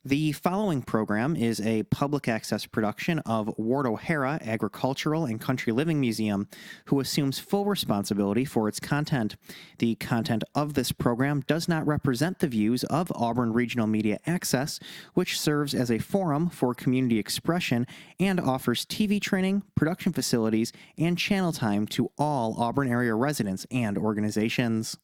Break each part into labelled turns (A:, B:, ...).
A: The following program is a public access production of Ward O'Hara Agricultural and Country Living Museum, who assumes full responsibility for its content. The content of this program does not represent the views of Auburn Regional Media Access, which serves as a forum for community expression and offers TV training, production facilities, and channel time to all Auburn area residents and organizations.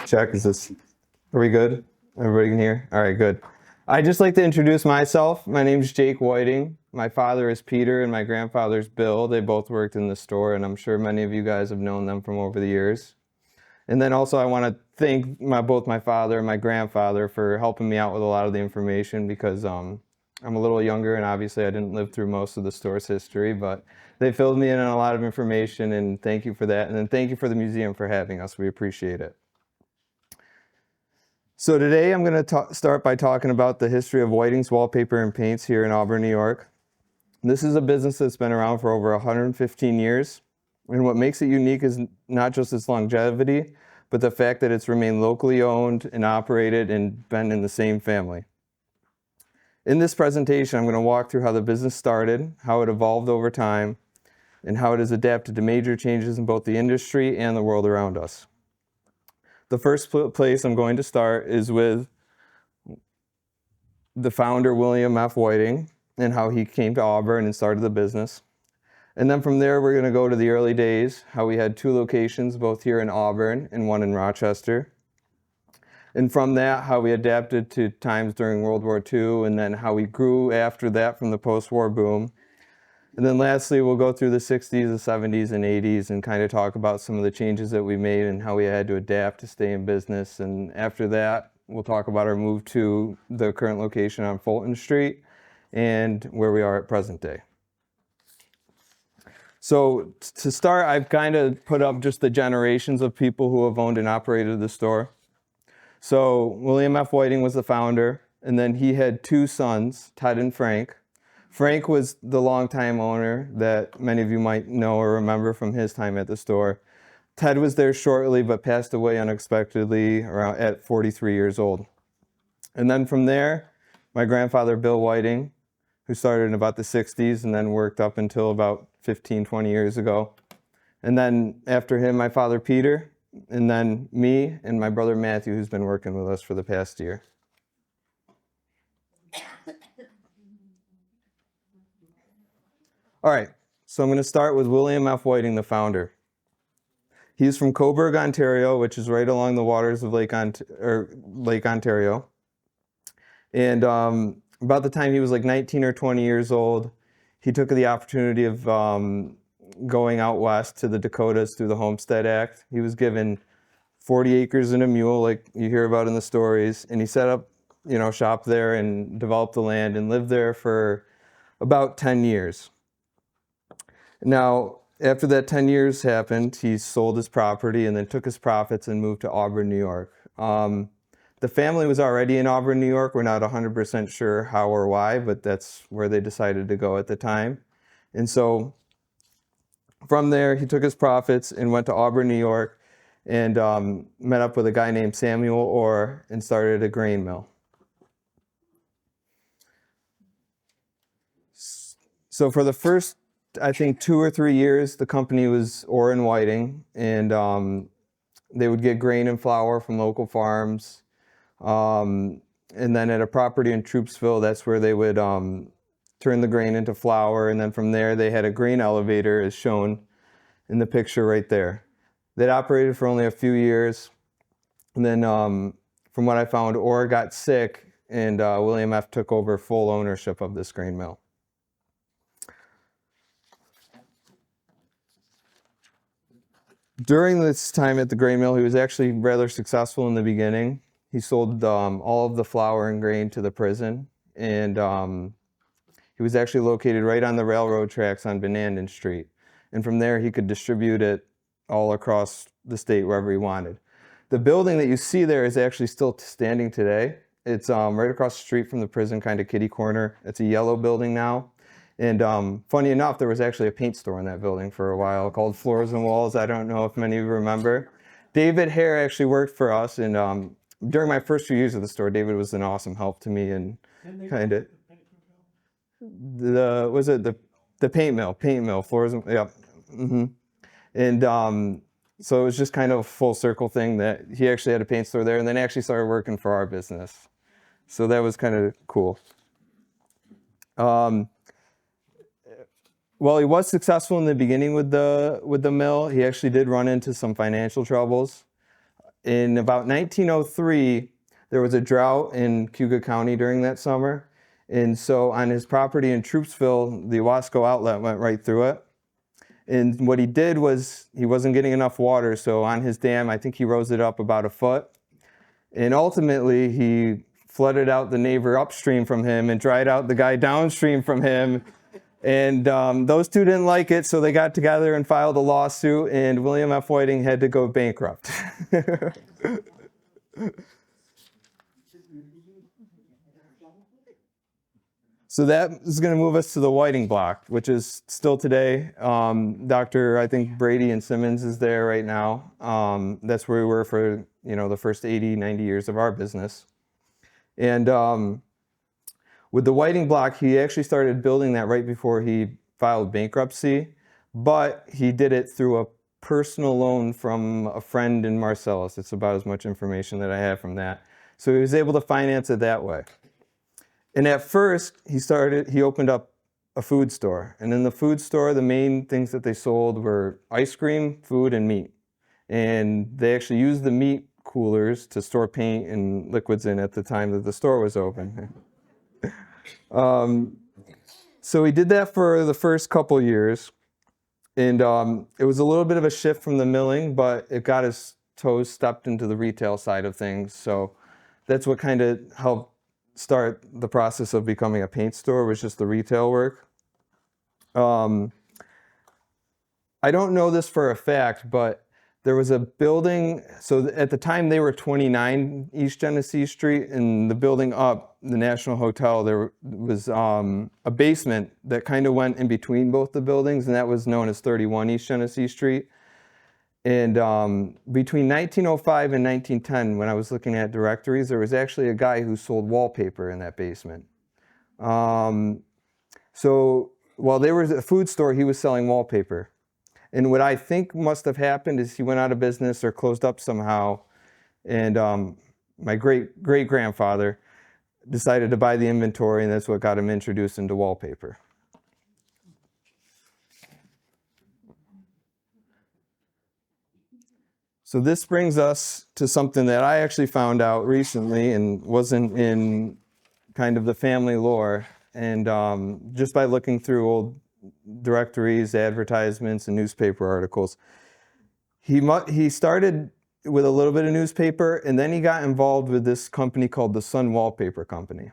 B: Check, are we good? Everybody can hear? All right, good. I'd just like to introduce myself. My name is Jake Whiting. My father is Peter and my grandfather's Bill. They both worked in the store, and I'm sure many of you guys have known them from over the years. And then also I want to thank both my father and my grandfather for helping me out with a lot of the information, because I'm a little younger and obviously I didn't live through most of the store's history, but they filled me in on a lot of information, and thank you for that. And then thank you for the museum for having us. We appreciate it. So today I'm going to start by talking about the history of Whiting's Wallpaper and Paints here in Auburn, New York. This is a business that's been around for over 115 years. And what makes it unique is not just its longevity, but the fact that it's remained locally owned and operated and been in the same family. In this presentation, I'm going to walk through how the business started, how it evolved over time, and how it has adapted to major changes in both the industry and the world around us. The first place I'm going to start is with the founder, William F. Whiting, and how he came to Auburn and started the business. And then from there, we're going to go to the early days, how we had two locations, both here in Auburn and one in Rochester. And from that, how we adapted to times during World War II, and then how we grew after that from the post-war boom. And then lastly, we'll go through the 60s, the 70s, and 80s and kind of talk about some of the changes that we made and how we had to adapt to stay in business. And after that, we'll talk about our move to the current location on Fulton Street and where we are at present day. So to start, I've kind of put up just the generations of people who have owned and operated the store. So William F. Whiting was the founder, and then he had two sons, Ted and Frank. Frank was the longtime owner that many of you might know or remember from his time at the store. Ted was there shortly, but passed away unexpectedly at 43 years old. And then from there, my grandfather, Bill Whiting, who started in about the 60s and then worked up until about 15, 20 years ago. And then after him, my father, Peter, and then me and my brother, Matthew, who's been working with us for the past year. All right, so I'm going to start with William F. Whiting, the founder. He's from Coburg, Ontario, which is right along the waters of Lake Ontario. And about the time he was like 19 or 20 years old, he took the opportunity of going out west to the Dakotas through the Homestead Act. He was given 40 acres and a mule, like you hear about in the stories, and he set up, shop there and developed the land and lived there for about 10 years. Now, after that 10 years happened, he sold his property and then took his profits and moved to Auburn, New York. The family was already in Auburn, New York. We're not 100% sure how or why, but that's where they decided to go at the time. And so from there, he took his profits and went to Auburn, New York, and met up with a guy named Samuel Orr and started a grain mill. So for the first, I think, 2 or 3 years, the company was Orr and Whiting, and they would get grain and flour from local farms. And then at a property in Troopsville, that's where they would turn the grain into flour. And then from there, they had a grain elevator, as shown in the picture right there. That operated for only a few years. And then from what I found, Orr got sick, and William F. took over full ownership of this grain mill. During this time at the grain mill, he was actually rather successful in the beginning. He sold all of the flour and grain to the prison, and he was actually located right on the railroad tracks on Benandon Street. And from there, he could distribute it all across the state wherever he wanted. The building that you see there is actually still standing today. It's right across the street from the prison, kind of kitty corner. It's a yellow building now. And funny enough, there was actually a paint store in that building for a while called Floors and Walls. I don't know if many of you remember. David Hare actually worked for us, and during my first few years at the store, David was an awesome help to me, and kind of the paint mill, floors, yeah. And so it was just kind of a full circle thing that he actually had a paint store there, and then actually started working for our business. So that was kind of cool. Well, he was successful in the beginning with the mill. He actually did run into some financial troubles. In about 1903, there was a drought in Cuga County during that summer. And so on his property in Troopsville, the Owasco outlet went right through it. And what he did was he wasn't getting enough water. So on his dam, I think he rose it up about a foot. And ultimately, he flooded out the neighbor upstream from him and dried out the guy downstream from him. And those two didn't like it, so they got together and filed a lawsuit, and William F. Whiting had to go bankrupt. So that is going to move us to the Whiting block, which is still today. Dr. I think Brady and Simmons is there right now. That's where we were for the first 80, 90 years of our business. And with the Whiting block, he actually started building that right before he filed bankruptcy, but he did it through a personal loan from a friend in Marcellus. It's about as much information that I have from that. So he was able to finance it that way. And at first, he opened up a food store. And in the food store, the main things that they sold were ice cream, food, and meat. And they actually used the meat coolers to store paint and liquids in at the time that the store was open. So he did that for the first couple years. And it was a little bit of a shift from the milling, but it got his toes stepped into the retail side of things. So that's what kind of helped start the process of becoming a paint store, was just the retail work. I don't know this for a fact, but there was a building, so at the time they were 29 East Genesee Street, and the building up, the National Hotel, there was a basement that kind of went in between both the buildings, and that was known as 31 East Genesee Street. And between 1905 and 1910, when I was looking at directories, there was actually a guy who sold wallpaper in that basement. So while they were a food store, he was selling wallpaper. And what I think must have happened is he went out of business or closed up somehow. And my great-grandfather decided to buy the inventory, and that's what got him introduced into wallpaper. So this brings us to something that I actually found out recently and wasn't in kind of the family lore. And just by looking through old directories, advertisements, and newspaper articles, he started with a little bit of newspaper, and then he got involved with this company called the Sun Wallpaper Company.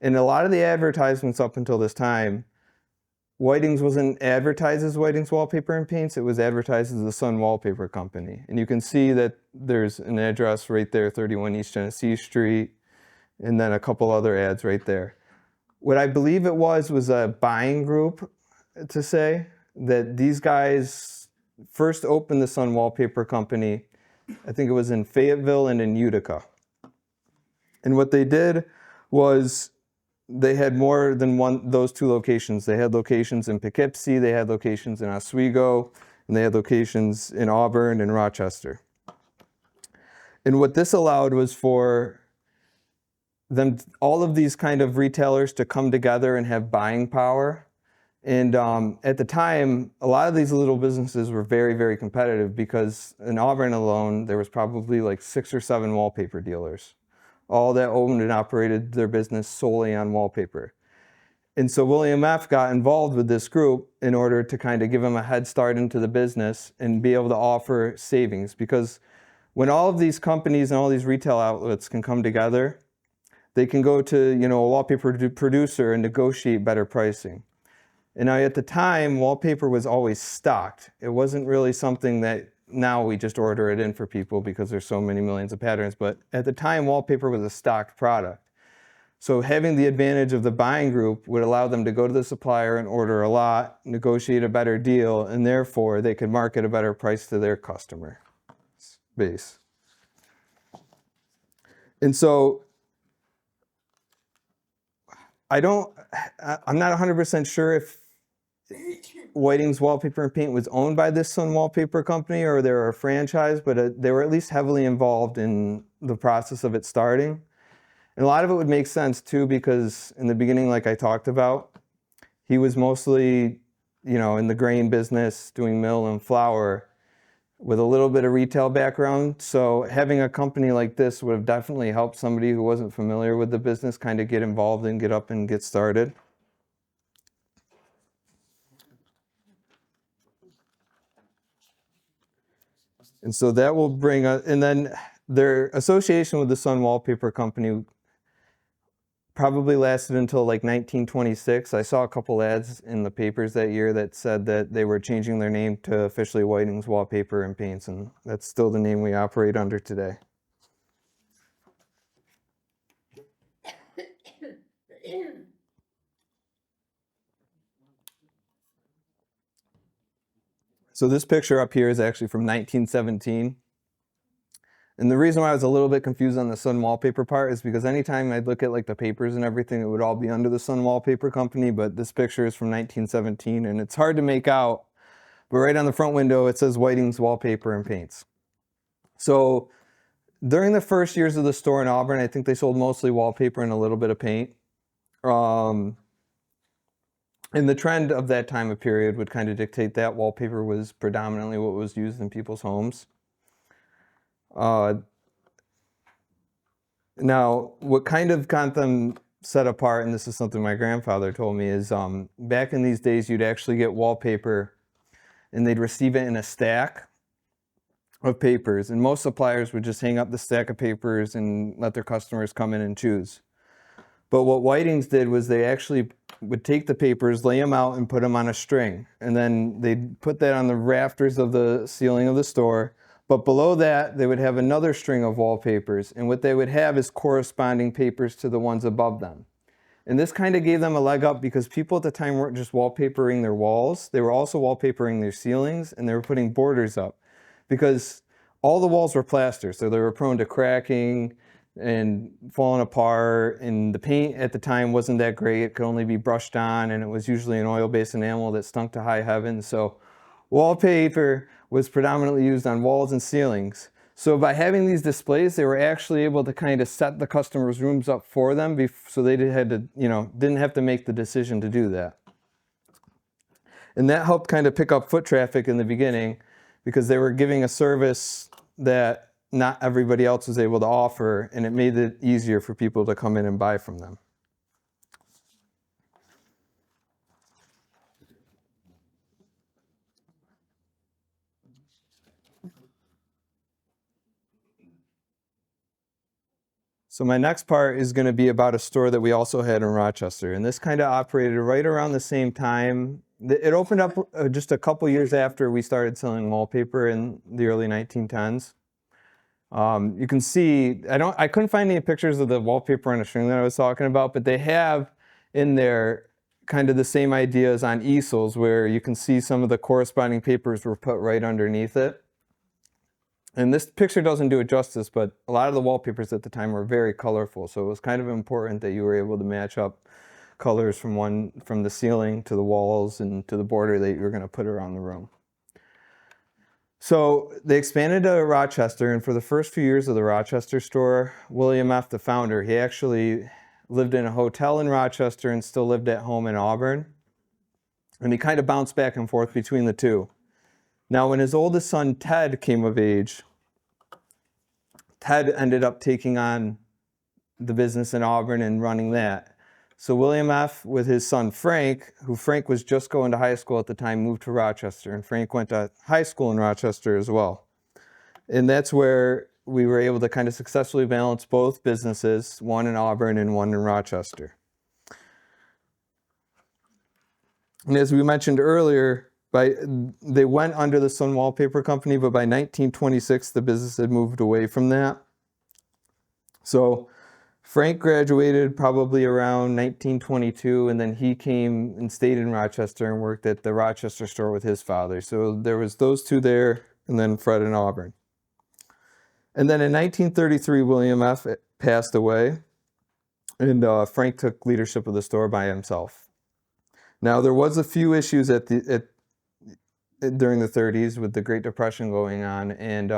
B: And a lot of the advertisements up until this time, Whiting's wasn't advertised as Whiting's Wallpaper and Paints, it was advertised as the Sun Wallpaper Company. And you can see that there's an address right there, 31 East Genesee Street, and then a couple other ads right there. What I believe it was a buying group, to say that these guys first opened the Sun Wallpaper Company, I think it was in Fayetteville and in Utica. And what they did was they had more than those two locations. They had locations in Poughkeepsie, they had locations in Oswego, and they had locations in Auburn and Rochester. And what this allowed was for them, all of these kind of retailers, to come together and have buying power. And at the time, a lot of these little businesses were very, very competitive, because in Auburn alone, there was probably like 6 or 7 wallpaper dealers, all that owned and operated their business solely on wallpaper. And so William F. got involved with this group in order to kind of give him a head start into the business and be able to offer savings. Because when all of these companies and all these retail outlets can come together, they can go to a wallpaper producer and negotiate better pricing. And now at the time, wallpaper was always stocked. It wasn't really something that now we just order it in for people because there's so many millions of patterns. But at the time, wallpaper was a stocked product. So having the advantage of the buying group would allow them to go to the supplier and order a lot, negotiate a better deal, and therefore they could market a better price to their customer. base. And so I'm not 100% sure if Whiting's Wallpaper and Paint was owned by this Sun Wallpaper Company or they were a franchise, but they were at least heavily involved in the process of it starting. And a lot of it would make sense too, because in the beginning, like I talked about, he was mostly, in the grain business, doing mill and flour with a little bit of retail background. So having a company like this would have definitely helped somebody who wasn't familiar with the business kind of get involved and get up and get started. And so that will bring us, and then their association with the Sun Wallpaper Company probably lasted until like 1926. I saw a couple ads in the papers that year that said that they were changing their name to officially Whiting's Wallpaper and Paints, and that's still the name we operate under today. So this picture up here is actually from 1917. And the reason why I was a little bit confused on the Sun Wallpaper part is because anytime I'd look at like the papers and everything, it would all be under the Sun Wallpaper Company, but this picture is from 1917 and it's hard to make out, but right on the front window it says Whiting's Wallpaper and Paints. So during the first years of the store in Auburn, I think they sold mostly wallpaper and a little bit of paint. And the trend of that time of period would kind of dictate that wallpaper was predominantly what was used in people's homes. Now, what kind of got them set apart, and this is something my grandfather told me, is back in these days you'd actually get wallpaper and they'd receive it in a stack of papers, and most suppliers would just hang up the stack of papers and let their customers come in and choose. But what Whiting's did was they actually would take the papers, lay them out, and put them on a string. And then they'd put that on the rafters of the ceiling of the store. But below that, they would have another string of wallpapers. And what they would have is corresponding papers to the ones above them. And this kind of gave them a leg up because people at the time weren't just wallpapering their walls. They were also wallpapering their ceilings, and they were putting borders up. Because all the walls were plaster, so they were prone to cracking and falling apart, and the paint at the time wasn't that great. It could only be brushed on, and it was usually an oil-based enamel that stunk to high heaven. So wallpaper was predominantly used on walls and ceilings. So by having these displays, they were actually able to kind of set the customers' rooms up for them, so they didn't have to make the decision to do that. And that helped kind of pick up foot traffic in the beginning because they were giving a service that not everybody else was able to offer, and it made it easier for people to come in and buy from them. So my next part is going to be about a store that we also had in Rochester, and this kind of operated right around the same time. It opened up just a couple years after we started selling wallpaper in the early 1910s. You can see, I couldn't find any pictures of the wallpaper on a string that I was talking about, but they have in there kind of the same ideas on easels where you can see some of the corresponding papers were put right underneath it. And this picture doesn't do it justice, but a lot of the wallpapers at the time were very colorful, so it was kind of important that you were able to match up colors from the ceiling to the walls and to the border that you were going to put around the room. So they expanded to Rochester, and for the first few years of the Rochester store, William F., the founder, he actually lived in a hotel in Rochester and still lived at home in Auburn. And he kind of bounced back and forth between the two. Now, when his oldest son, Ted, came of age, Ted ended up taking on the business in Auburn and running that. So William F., with his son Frank, who Frank was just going to high school at the time, moved to Rochester. And Frank went to high school in Rochester as well. And that's where we were able to kind of successfully balance both businesses, one in Auburn and one in Rochester. And as we mentioned earlier, they went under the Sun Wallpaper Company, but by 1926, the business had moved away from that. So Frank graduated probably around 1922, and then he came and stayed in Rochester and worked at the Rochester store with his father. So there was those two there, and then Fred in Auburn. And then in 1933, William F. passed away, and Frank took leadership of the store by himself. Now, there was a few issues during the 30s with the Great Depression going on, and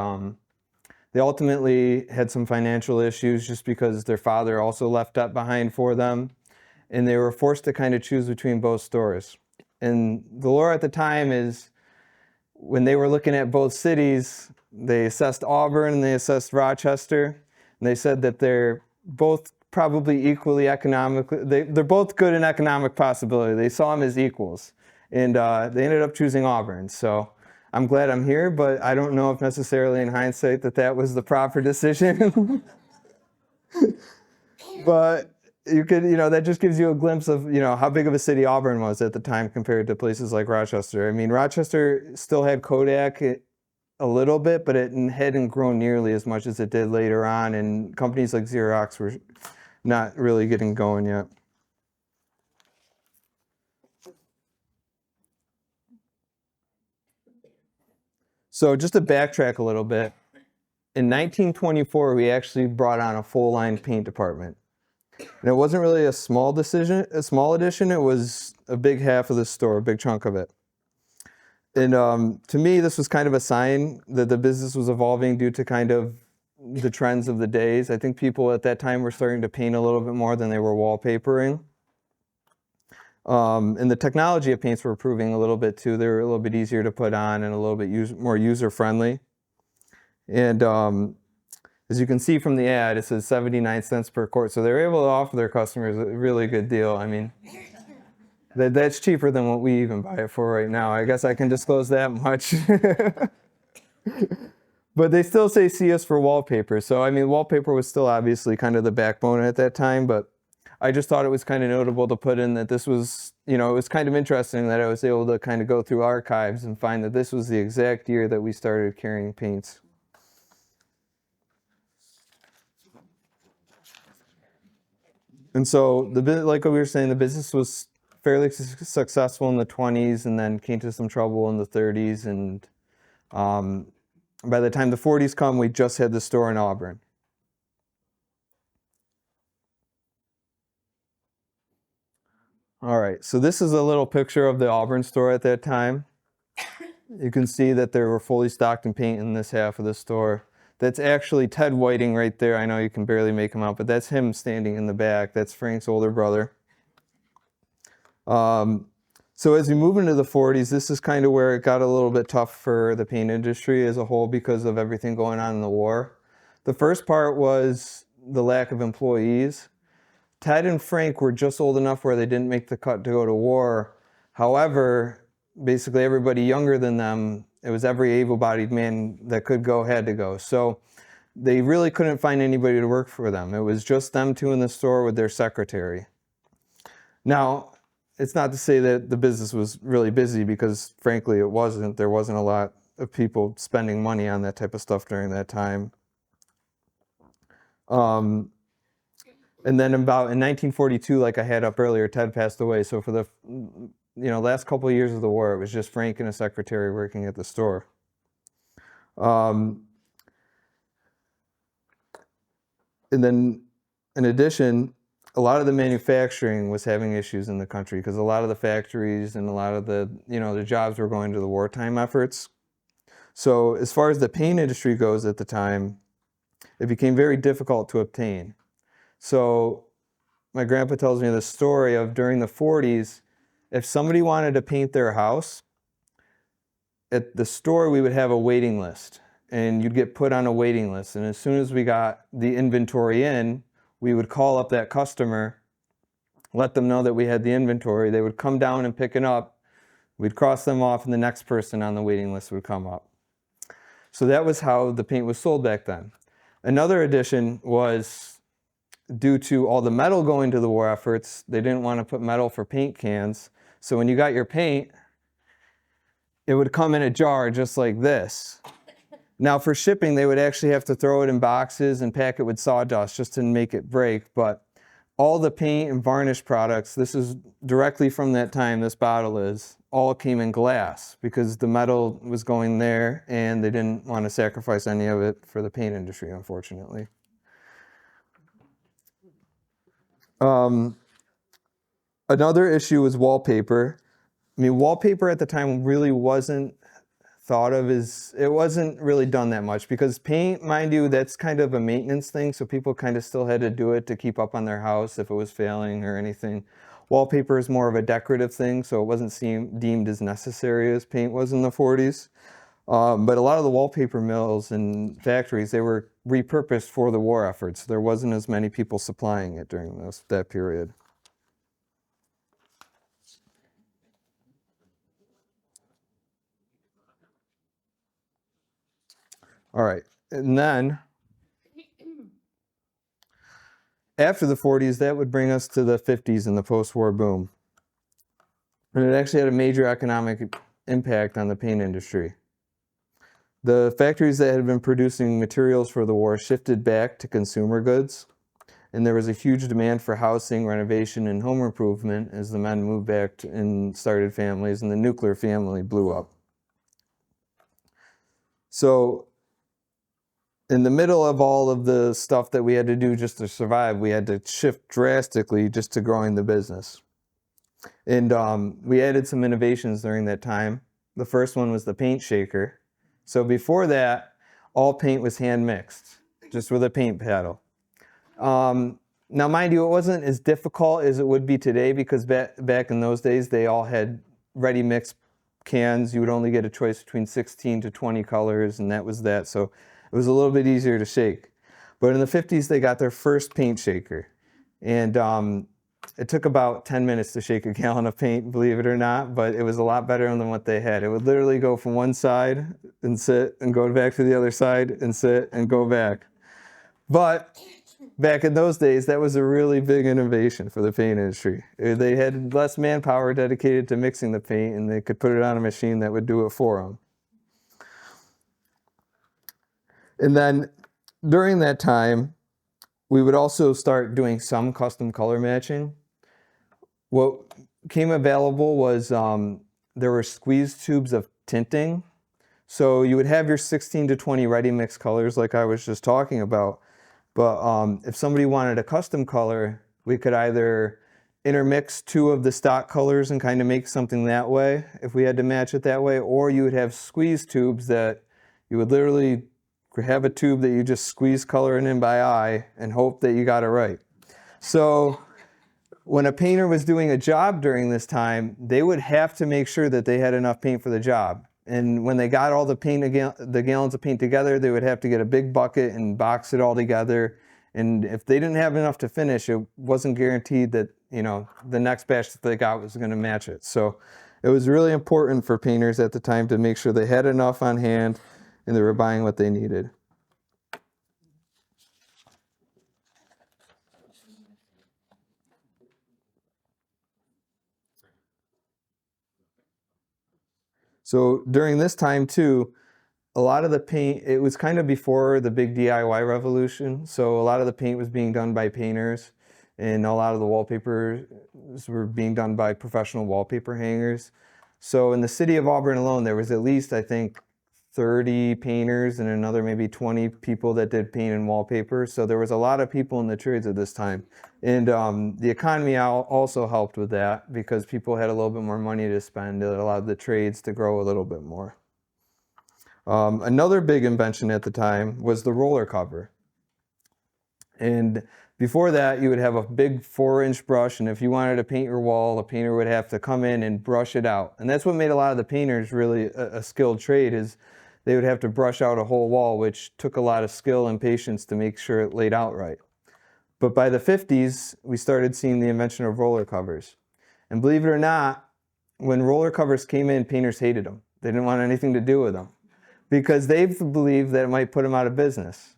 B: they ultimately had some financial issues just because their father also left debt behind for them, and they were forced to kind of choose between both stores. And the lore at the time is when they were looking at both cities, they assessed Auburn and they assessed Rochester, and they said that they're both probably equally economically, they're both good in economic possibility. They saw them as equals, and they ended up choosing Auburn. So I'm glad I'm here, but I don't know if necessarily in hindsight that was the proper decision. But you could, that just gives you a glimpse of, how big of a city Auburn was at the time compared to places like Rochester. I mean, Rochester still had Kodak a little bit, but it hadn't grown nearly as much as it did later on, and companies like Xerox were not really getting going yet. So just to backtrack a little bit, in 1924, we actually brought on a full-line paint department. And it wasn't really a small addition, it was a big half of the store, a big chunk of it. And to me, this was kind of a sign that the business was evolving due to kind of the trends of the days. I think people at that time were starting to paint a little bit more than they were wallpapering. And the technology of paints were improving a little bit too. They were a little bit easier to put on and a little bit more user-friendly. And as you can see from the ad, it says 79 cents per quart. So they were able to offer their customers a really good deal. I mean, that's cheaper than what we even buy it for right now. I guess I can disclose that much. But they still say see us for wallpaper. So, I mean, wallpaper was still obviously kind of the backbone at that time, but I just thought it was kind of notable to put in that this was, it was kind of interesting that I was able to kind of go through archives and find that this was the exact year that we started carrying paints. And so, like we were saying, the business was fairly successful in the 20s and then came to some trouble in the 30s. And by the time the 40s come, we just had the store in Auburn. All right, so this is a little picture of the Auburn store at that time. You can see that they were fully stocked in paint in this half of the store. That's actually Ted Whiting right there. I know you can barely make him out, but that's him standing in the back. That's Frank's older brother. So as we move into the 40s, this is kind of where it got a little bit tough for the paint industry as a whole because of everything going on in the war. The first part was the lack of employees. Ted and Frank were just old enough where they didn't make the cut to go to war. However, basically everybody younger than them, it was every able-bodied man that could go had to go. So they really couldn't find anybody to work for them. It was just them two in the store with their secretary. Now, it's not to say that the business was really busy because frankly it wasn't. There wasn't a lot of people spending money on that type of stuff during that time. And then about in 1942, like I had up earlier, Ted passed away. So for the last couple of years of the war, it was just Frank and a secretary working at the store. And then in addition, a lot of the manufacturing was having issues in the country because a lot of the factories and a lot of the, the jobs were going to the wartime efforts. So as far as the paint industry goes at the time, it became very difficult to obtain. So my grandpa tells me the story of during the 40s, if somebody wanted to paint their house, at the store we would have a waiting list and you'd get put on a waiting list. And as soon as we got the inventory in, we would call up that customer, let them know that we had the inventory. They would come down and pick it up. We'd cross them off and the next person on the waiting list would come up. So that was how the paint was sold back then. Another addition was due to all the metal going to the war efforts, they didn't want to put metal for paint cans. So when you got your paint, it would come in a jar just like this. Now for shipping, they would actually have to throw it in boxes and pack it with sawdust just to make it break. But all the paint and varnish products, this is directly from that time, this bottle is, all came in glass because the metal was going there and they didn't want to sacrifice any of it for the paint industry, unfortunately. Another issue was wallpaper. I mean, wallpaper at the time really wasn't thought of as, it wasn't really done that much because paint, mind you, that's kind of a maintenance thing, so people kind of still had to do it to keep up on their house if it was failing or anything. Wallpaper is more of a decorative thing, so it wasn't deemed as necessary as paint was in the 40s. But a lot of the wallpaper mills and factories, they were repurposed for the war efforts. There wasn't as many people supplying it during that period. All right, and then after the 40s, that would bring us to the 50s and the post-war boom. And it actually had a major economic impact on the paint industry. The factories that had been producing materials for the war shifted back to consumer goods, and there was a huge demand for housing, renovation, and home improvement as the men moved back and started families, and the nuclear family blew up. So in the middle of all of the stuff that we had to do just to survive, we had to shift drastically just to growing the business. And we added some innovations during that time. The first one was the paint shaker. So before that, all paint was hand mixed, just with a paint paddle. Now, mind you, it wasn't as difficult as it would be today because back in those days, they all had ready mix cans. You would only get a choice between 16 to 20 colors, and that was that. So it was a little bit easier to shake. But in the 50s, they got their first paint shaker. And it took about 10 minutes to shake a gallon of paint, believe it or not, but it was a lot better than what they had. It would literally go from one side and sit and go back to the other side and sit and go back. But back in those days, that was a really big innovation for the paint industry. They had less manpower dedicated to mixing the paint, and they could put it on a machine that would do it for them. And then during that time, we would also start doing some custom color matching. What came available was there were squeeze tubes of tinting. So you would have your 16 to 20 ready mix colors like I was just talking about. But if somebody wanted a custom color, we could either intermix two of the stock colors and kind of make something that way, if we had to match it that way, or you would have squeeze tubes that you would literally have a tube that you just squeeze color in by eye and hope that you got it right. So when a painter was doing a job during this time, they would have to make sure that they had enough paint for the job. And when they got all the gallons of paint together, they would have to get a big bucket and box it all together. And if they didn't have enough to finish, it wasn't guaranteed that, you know, the next batch that they got was going to match it. So it was really important for painters at the time to make sure they had enough on hand and they were buying what they needed. So during this time too, a lot of the paint, it was kind of before the big DIY revolution. So a lot of the paint was being done by painters, and a lot of the wallpapers were being done by professional wallpaper hangers. So in the city of Auburn alone, there was at least, I think, 30 painters and another maybe 20 people that did paint and wallpaper. So there was a lot of people in the trades at this time. And the economy also helped with that because people had a little bit more money to spend. It allowed the trades to grow a little bit more. Another big invention at the time was the roller cover. And before that, you would have a big 4-inch brush, and if you wanted to paint your wall, a painter would have to come in and brush it out. And that's what made a lot of the painters really a skilled trade, is they would have to brush out a whole wall, which took a lot of skill and patience to make sure it laid out right. But by the 50s, we started seeing the invention of roller covers. And believe it or not, when roller covers came in, painters hated them. They didn't want anything to do with them because they believed that it might put them out of business.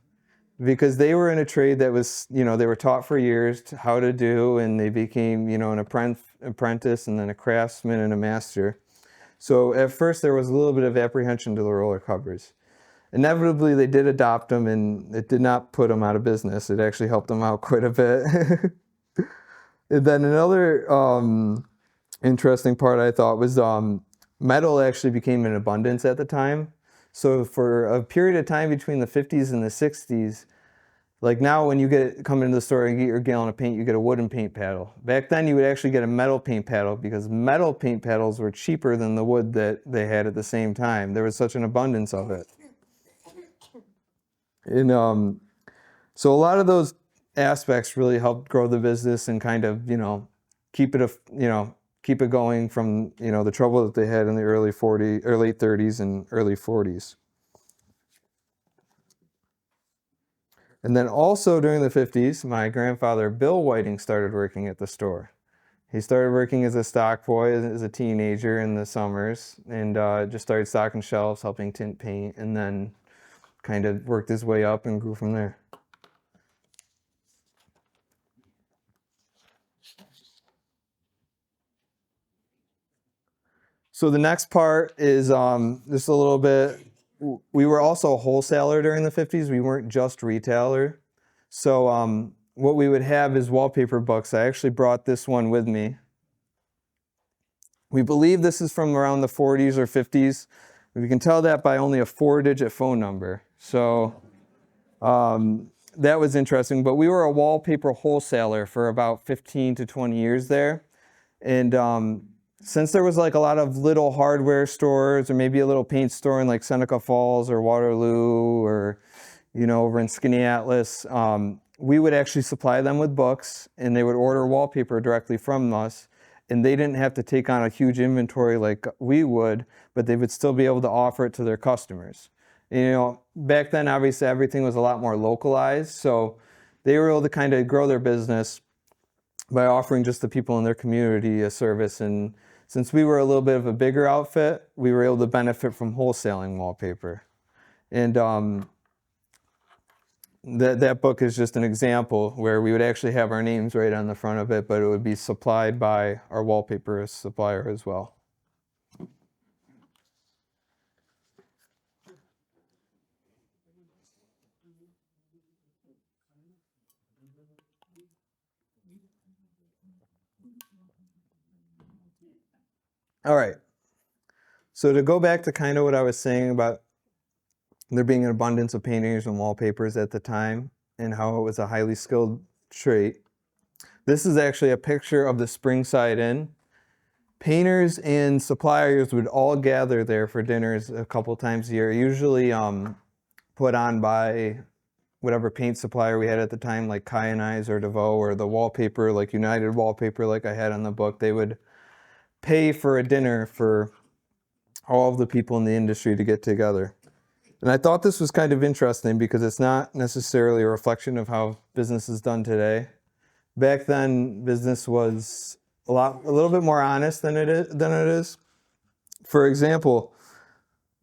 B: Because they were in a trade that was, you know, they were taught for years how to do, and they became, you know, an apprentice and then a craftsman and a master. So at first there was a little bit of apprehension to the roller covers. Inevitably they did adopt them, and it did not put them out of business. It actually helped them out quite a bit. And then another interesting part I thought was metal actually became in abundance at the time. So for a period of time between the 50s and the 60s, like now when you come into the store and get your gallon of paint, you get a wooden paint paddle. Back then you would actually get a metal paint paddle because metal paint paddles were cheaper than the wood that they had at the same time. There was such an abundance of it. And so a lot of those aspects really helped grow the business and kind of, keep it going from, the trouble that they had in the late 30s and early 40s. And then also during the 50s, my grandfather, Bill Whiting, started working at the store. He started working as a stock boy as a teenager in the summers and just started stocking shelves, helping tint paint, and then kind of worked his way up and grew from there. So the next part is just a little bit, we were also a wholesaler during the 50s. We weren't just retailer. So what we would have is wallpaper books. I actually brought this one with me. We believe this is from around the 40s or 50s. We can tell that by only a 4-digit phone number. So that was interesting. But we were a wallpaper wholesaler for about 15 to 20 years there. And since there was like a lot of little hardware stores or maybe a little paint store in like Seneca Falls or Waterloo or, over in Skinny Atlas, we would actually supply them with books and they would order wallpaper directly from us. And they didn't have to take on a huge inventory like we would, but they would still be able to offer it to their customers. Back then, obviously, everything was a lot more localized. So they were able to kind of grow their business by offering just the people in their community a service. And since we were a little bit of a bigger outfit, we were able to benefit from wholesaling wallpaper. And that book is just an example where we would actually have our names right on the front of it, but it would be supplied by our wallpaper supplier as well. All right. So to go back to kind of what I was saying about there being an abundance of painters and wallpapers at the time and how it was a highly skilled trade, this is actually a picture of the Springside Inn. Painters and suppliers would all gather there for dinners a couple times a year, usually put on by whatever paint supplier we had at the time, like Kyanize or DeVoe, or the wallpaper, like United Wallpaper, like I had on the book. They would pay for a dinner for all of the people in the industry to get together. And I thought this was kind of interesting because it's not necessarily a reflection of how business is done today. Back then, business was a little bit more honest than it is. For example,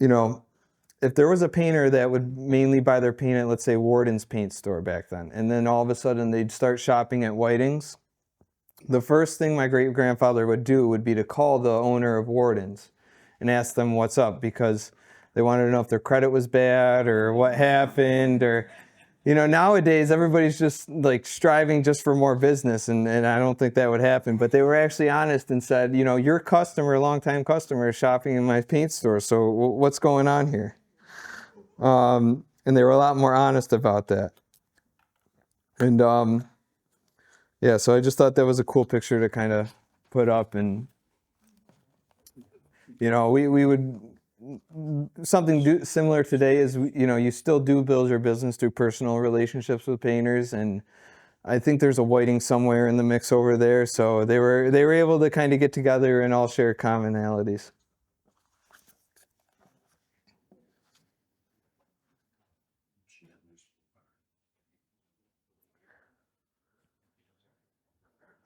B: if there was a painter that would mainly buy their paint at, let's say, Warden's paint store back then, and then all of a sudden they'd start shopping at Whiting's, the first thing my great-grandfather would do would be to call the owner of Warden's and ask them what's up, because they wanted to know if their credit was bad or what happened. Or, nowadays everybody's just like striving just for more business, and I don't think that would happen. But they were actually honest and said, your customer, longtime customer, is shopping in my paint store, so what's going on here? And they were a lot more honest about that. And yeah, so I just thought that was a cool picture to kind of put up. And we would, something similar today is, you still do build your business through personal relationships with painters, and I think there's a Whiting somewhere in the mix over there. So they were able to kind of get together and all share commonalities.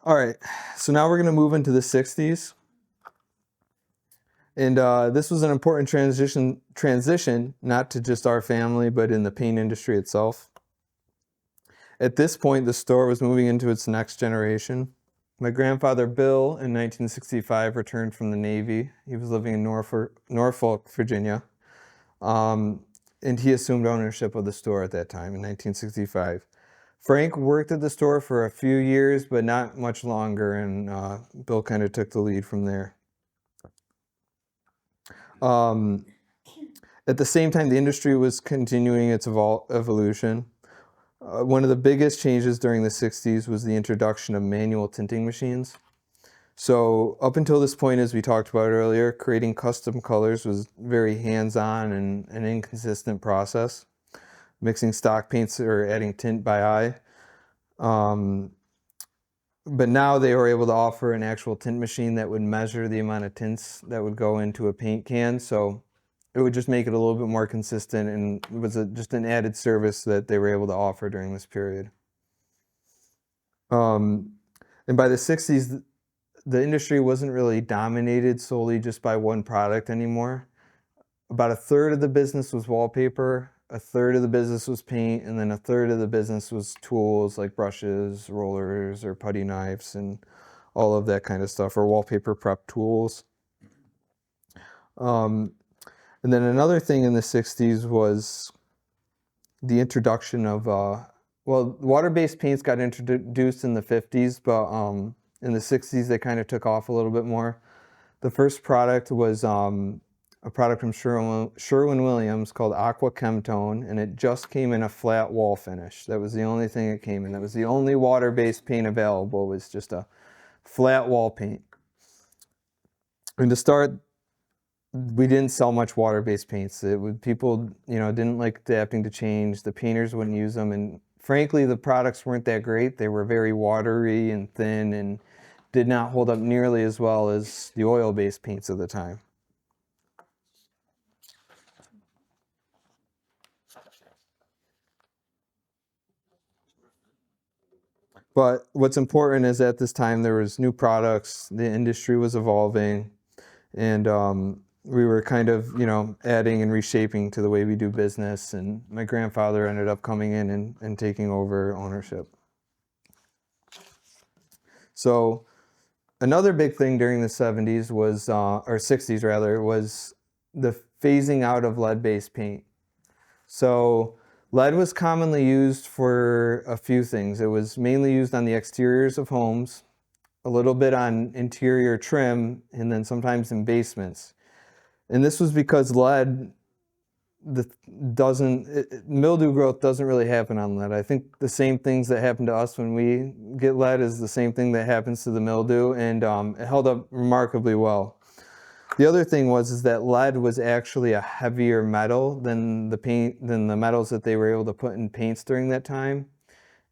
B: All right, so now we're going to move into the 60s. And this was an important transition, not to just our family, but in the paint industry itself. At this point, the store was moving into its next generation. My grandfather, Bill, in 1965 returned from the Navy. He was living in Norfolk, Virginia. And he assumed ownership of the store at that time in 1965. Frank worked at the store for a few years, but not much longer, and Bill kind of took the lead from there. At the same time, the industry was continuing its evolution. One of the biggest changes during the 60s was the introduction of manual tinting machines. So up until this point, as we talked about earlier, creating custom colors was very hands-on and an inconsistent process. Mixing stock paints or adding tint by eye. But now they were able to offer an actual tint machine that would measure the amount of tints that would go into a paint can. So it would just make it a little bit more consistent, and was just an added service that they were able to offer during this period. And by the 60s, the industry wasn't really dominated solely just by one product anymore. About a third of the business was wallpaper, a third of the business was paint, and then a third of the business was tools like brushes, rollers, or putty knives, and all of that kind of stuff, or wallpaper prep tools. And then another thing in the 60s was the introduction of, water-based paints got introduced in the 50s, but in the 60s they kind of took off a little bit more. The first product was a product from Sherwin-Williams called Aqua Chemtone, and it just came in a flat wall finish. That was the only thing it came in. That was the only water-based paint available, was just a flat wall paint. And to start, we didn't sell much water-based paints. People, didn't like adapting to change. The painters wouldn't use them, and frankly, the products weren't that great. They were very watery and thin, and did not hold up nearly as well as the oil-based paints of the time. But what's important is at this time there was new products, the industry was evolving, and we were kind of, adding and reshaping to the way we do business. And my grandfather ended up coming in and taking over ownership. So another big thing during the 70s was, or 60s rather, was the phasing out of lead-based paint. So lead was commonly used for a few things. It was mainly used on the exteriors of homes, a little bit on interior trim, and then sometimes in basements. And this was because lead mildew growth doesn't really happen on lead. I think the same things that happen to us when we get lead is the same thing that happens to the mildew, and it held up remarkably well. The other thing is that lead was actually a heavier metal than the metals that they were able to put in paints during that time.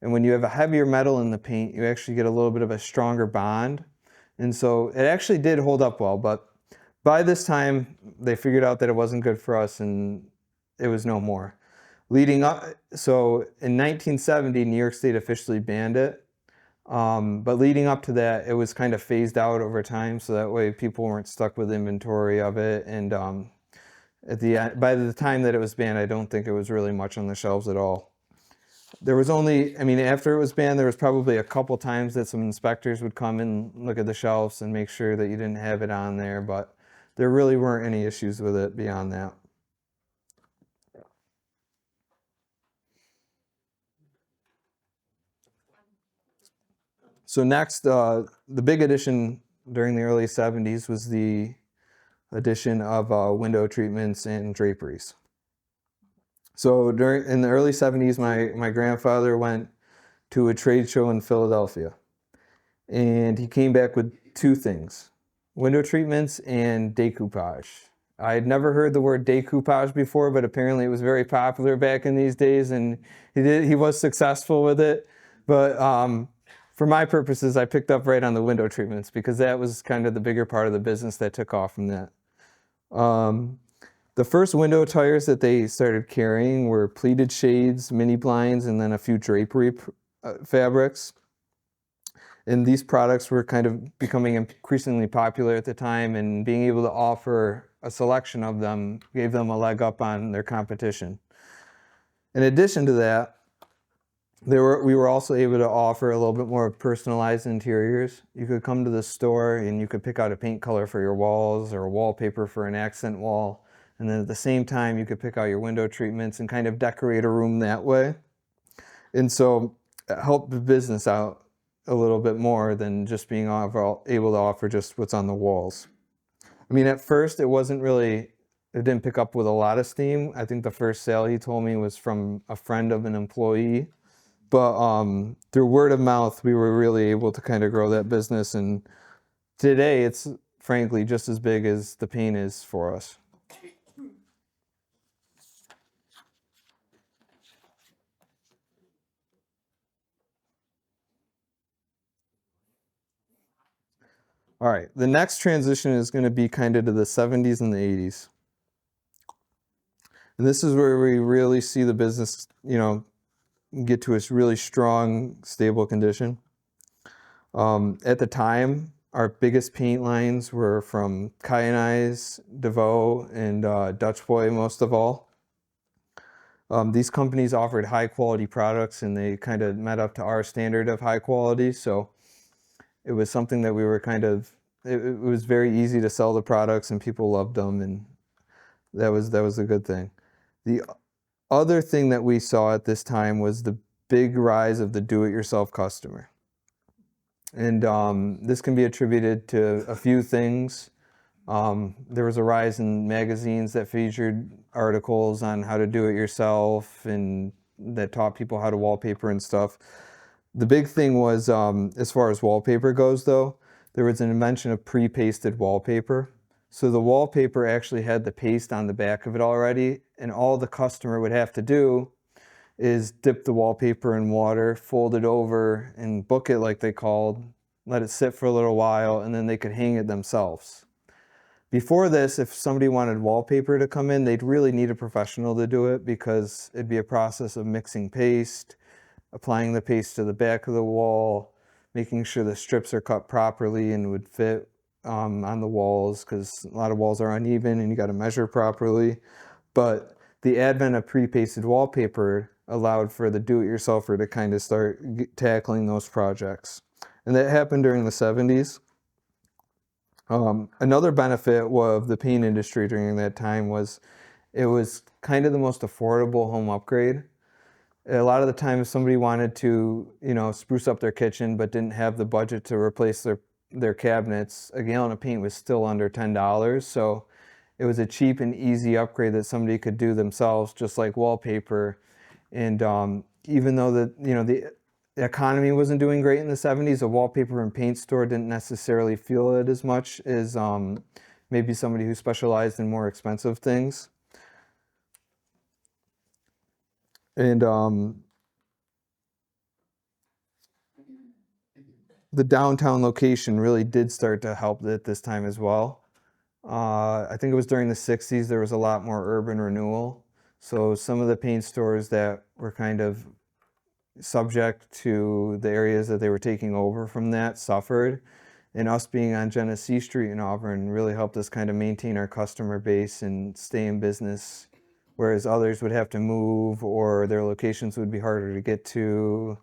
B: And when you have a heavier metal in the paint, you actually get a little bit of a stronger bond. And so it actually did hold up well, but by this time they figured out that it wasn't good for us, and it was no more. So in 1970, New York State officially banned it. But leading up to that, it was kind of phased out over time, so that way people weren't stuck with inventory of it. And by the time that it was banned, I don't think it was really much on the shelves at all. There was after it was banned, there was probably a couple times that some inspectors would come and look at the shelves and make sure that you didn't have it on there, but there really weren't any issues with it beyond that. So next, the big addition during the early 70s was the addition of window treatments and draperies. So in the early 70s, my grandfather went to a trade show in Philadelphia, and he came back with two things: window treatments and decoupage. I had never heard the word decoupage before, but apparently it was very popular back in these days, and he was successful with it. But for my purposes, I picked up right on the window treatments because that was kind of the bigger part of the business that took off from that. The first window tires that they started carrying were pleated shades, mini blinds, and then a few drapery fabrics. And these products were kind of becoming increasingly popular at the time, and being able to offer a selection of them gave them a leg up on their competition. In addition to that, we were also able to offer a little bit more personalized interiors. You could come to the store and you could pick out a paint color for your walls or a wallpaper for an accent wall. And then at the same time, you could pick out your window treatments and kind of decorate a room that way. And so help the business out a little bit more than just being able to offer just what's on the walls. I mean, at first it didn't pick up with a lot of steam. I think the first sale he told me was from a friend of an employee. But through word of mouth, we were really able to kind of grow that business. And today it's frankly just as big as the paint is for us. All right, the next transition is going to be kind of to the 70s and the 80s. And this is where we really see the business, get to a really strong, stable condition. At the time, our biggest paint lines were from Kyanize, DeVoe, and Dutch Boy, most of all. These companies offered high quality products and they kind of met up to our standard of high quality. So it was something that we were it was very easy to sell the products and people loved them, and that was a good thing. The other thing that we saw at this time was the big rise of the do-it-yourself customer. And this can be attributed to a few things. There was a rise in magazines that featured articles on how to do it yourself and that taught people how to wallpaper and stuff. The big thing was, as far as wallpaper goes though, there was an invention of pre-pasted wallpaper. So the wallpaper actually had the paste on the back of it already, and all the customer would have to do is dip the wallpaper in water, fold it over, and book it like they called, let it sit for a little while, and then they could hang it themselves. Before this, if somebody wanted wallpaper to come in, they'd really need a professional to do it because it'd be a process of mixing paste, applying the paste to the back of the wall, making sure the strips are cut properly and would fit on the walls, because a lot of walls are uneven and you got to measure properly. But the advent of pre-pasted wallpaper allowed for the do-it-yourselfer to kind of start tackling those projects. And that happened during the 70s. Another benefit of the paint industry during that time was it was kind of the most affordable home upgrade. A lot of the time, if somebody wanted to, spruce up their kitchen but didn't have the budget to replace their cabinets, a gallon of paint was still under $10. So it was a cheap and easy upgrade that somebody could do themselves, just like wallpaper. And even though the economy wasn't doing great in the 70s, a wallpaper and paint store didn't necessarily feel it as much as maybe somebody who specialized in more expensive things. And the downtown location really did start to help at this time as well. I think it was during the 60s, there was a lot more urban renewal. So some of the paint stores that were kind of subject to the areas that they were taking over from that suffered. And us being on Genesee Street in Auburn really helped us kind of maintain our customer base and stay in business, whereas others would have to move or their locations would be harder to get to,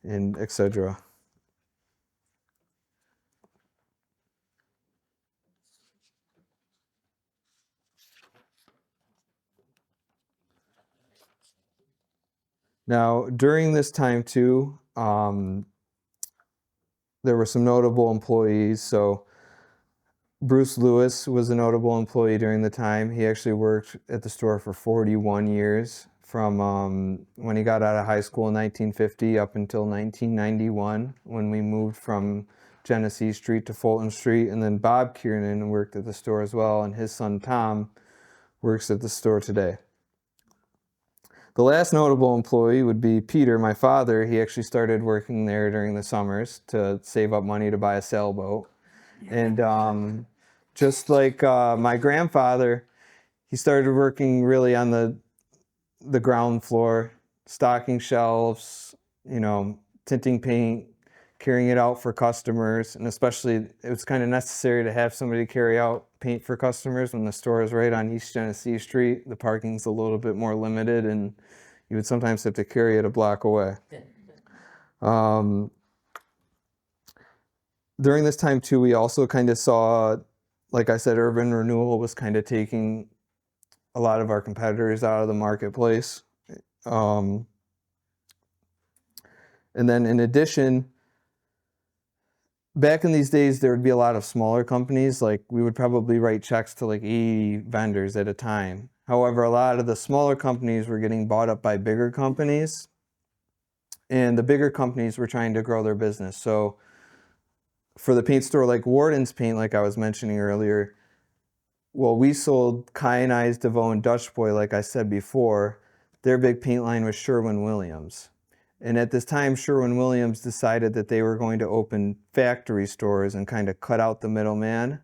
B: and etc. Now, during this time too, there were some notable employees. So Bruce Lewis was a notable employee during the time. He actually worked at the store for 41 years, from when he got out of high school in 1950 up until 1991, when we moved from Genesee Street to Fulton Street. And then Bob Kiernan worked at the store as well, and his son Tom works at the store today. The last notable employee would be Peter, my father. He actually started working there during the summers to save up money to buy a sailboat. And just like my grandfather, he started working really on the ground floor, stocking shelves, tinting paint, carrying it out for customers. And especially, it was kind of necessary to have somebody carry out paint for customers when the store is right on East Genesee Street. The parking's a little bit more limited, and you would sometimes have to carry it a block away. During this time too, we also kind of saw, like I said, urban renewal was kind of taking a lot of our competitors out of the marketplace. And then in addition, back in these days, there would be a lot of smaller companies. Like we would probably write checks to like 80 vendors at a time. However, a lot of the smaller companies were getting bought up by bigger companies, and the bigger companies were trying to grow their business. So for the paint store like Warden's Paint, like I was mentioning earlier, well, we sold Kyanized, DeVoe, and Dutch Boy, like I said before. Their big paint line was Sherwin-Williams. And at this time, Sherwin-Williams decided that they were going to open factory stores and kind of cut out the middleman.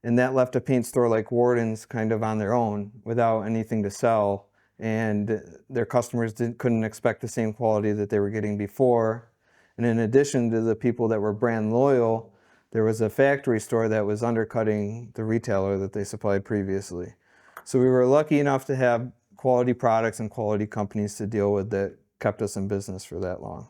B: And that left a paint store like Warden's kind of on their own without anything to sell. And their customers couldn't expect the same quality that they were getting before. And in addition to the people that were brand loyal, there was a factory store that was undercutting the retailer that they supplied previously. So we were lucky enough to have quality products and quality companies to deal with that kept us in business for that long.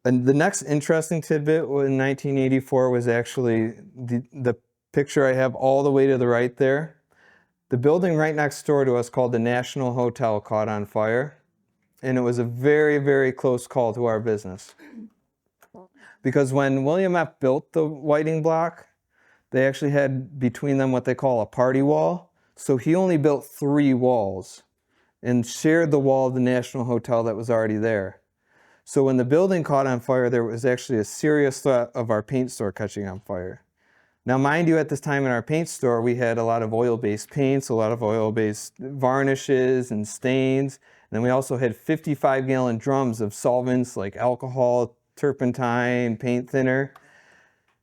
B: And the next interesting tidbit in 1984 was actually the picture I have all the way to the right there. The building right next door to us called the National Hotel caught on fire. And it was a very, very close call to our business. Because when William F. built the whiting block, they actually had between them what they call a party wall. So he only built 3 walls and shared the wall of the National Hotel that was already there. So when the building caught on fire, there was actually a serious threat of our paint store catching on fire. Now, mind you, at this time in our paint store, we had a lot of oil-based paints, a lot of oil-based varnishes and stains. And then we also had 55-gallon drums of solvents like alcohol, turpentine, paint thinner.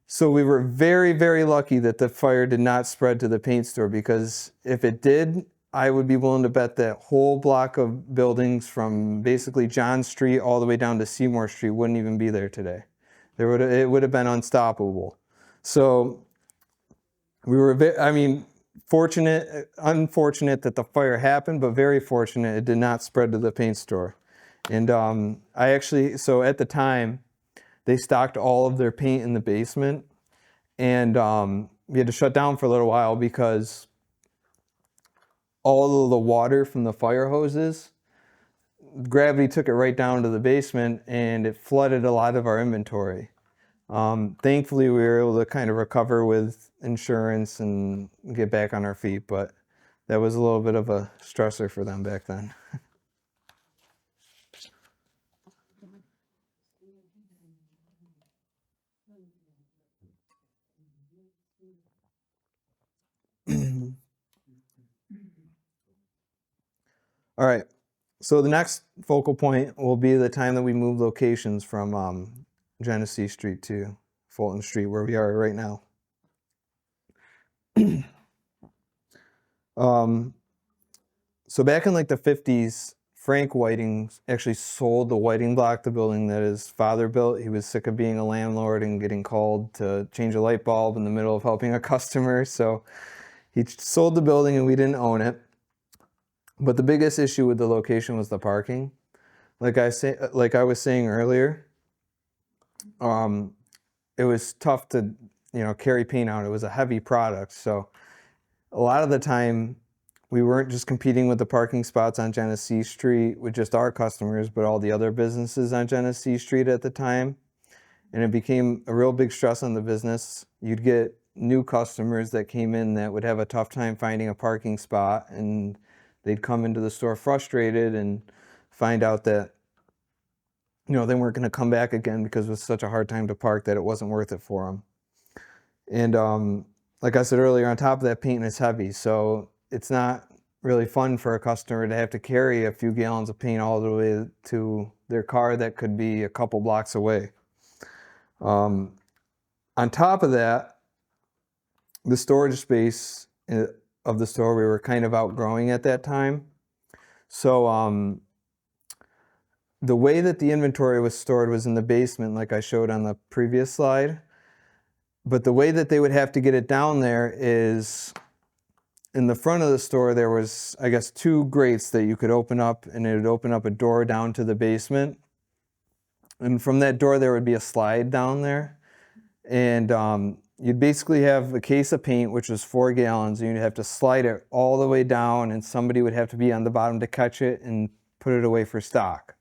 B: So we were very, very lucky that the fire did not spread to the paint store, because if it did, I would be willing to bet that whole block of buildings from basically John Street all the way down to Seymour Street wouldn't even be there today. It would have been unstoppable. So we were, unfortunate that the fire happened, but very fortunate it did not spread to the paint store. And so at the time, they stocked all of their paint in the basement, and we had to shut down for a little while because all of the water from the fire hoses, gravity took it right down to the basement, and it flooded a lot of our inventory. Thankfully, we were able to kind of recover with insurance and get back on our feet, but that was a little bit of a stressor for them back then. All right, so the next focal point will be the time that we move locations from Genesee Street to Fulton Street, where we are right now. So back in like the 50s, Frank Whiting actually sold the Whiting block, the building that his father built. He was sick of being a landlord and getting called to change a light bulb in the middle of helping a customer. So he sold the building and we didn't own it. But the biggest issue with the location was the parking. Like I was saying earlier, it was tough to, carry paint out. It was a heavy product. So a lot of the time, we weren't just competing with the parking spots on Genesee Street with just our customers, but all the other businesses on Genesee Street at the time. And it became a real big stress on the business. You'd get new customers that came in that would have a tough time finding a parking spot, and they'd come into the store frustrated and find out that, they weren't going to come back again because it was such a hard time to park that it wasn't worth it for them. And like I said earlier, on top of that, paint is heavy. So it's not really fun for a customer to have to carry a few gallons of paint all the way to their car that could be a couple blocks away. On top of that, the storage space of the store, we were kind of outgrowing at that time. So the way that the inventory was stored was in the basement, like I showed on the previous slide. But the way that they would have to get it down there is in the front of the store, there was, 2 grates that you could open up, and it would open up a door down to the basement. And from that door, there would be a slide down there. And you'd basically have a case of paint, which was 4 gallons, and you'd have to slide it all the way down, and somebody would have to be on the bottom to catch it and put it away for stock.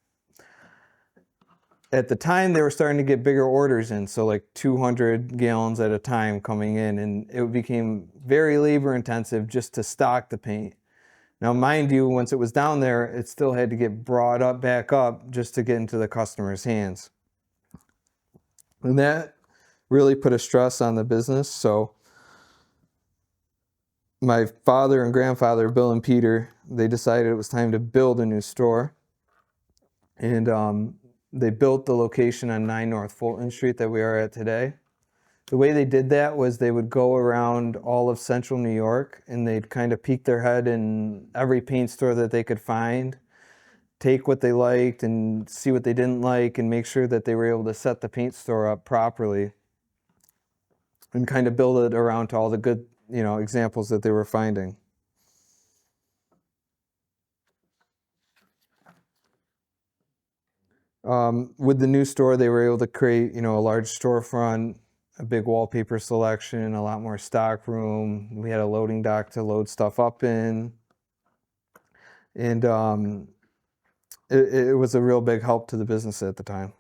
B: at the time they were starting to get bigger orders in, so like 200 gallons at a time coming in, and it became very labor intensive just to stock the paint. Now, mind you, once it was down there, it still had to get brought up back up just to get into the customer's hands. And that really put a stress on the business. So my father and grandfather, Bill and Peter, they decided it was time to build a new store. And they built the location on 9 North Fulton Street that we are at today. The way they did that was they would go around all of central New York, and they'd kind of peek their head in every paint store that they could find, take what they liked and see what they didn't like, and make sure that they were able to set the paint store up properly and kind of build it around to all the good, examples that they were finding. With the new store, they were able to create, a large storefront, a big wallpaper selection, a lot more stock room. We had a loading dock to load stuff up in. And it was a real big help to the business at the time.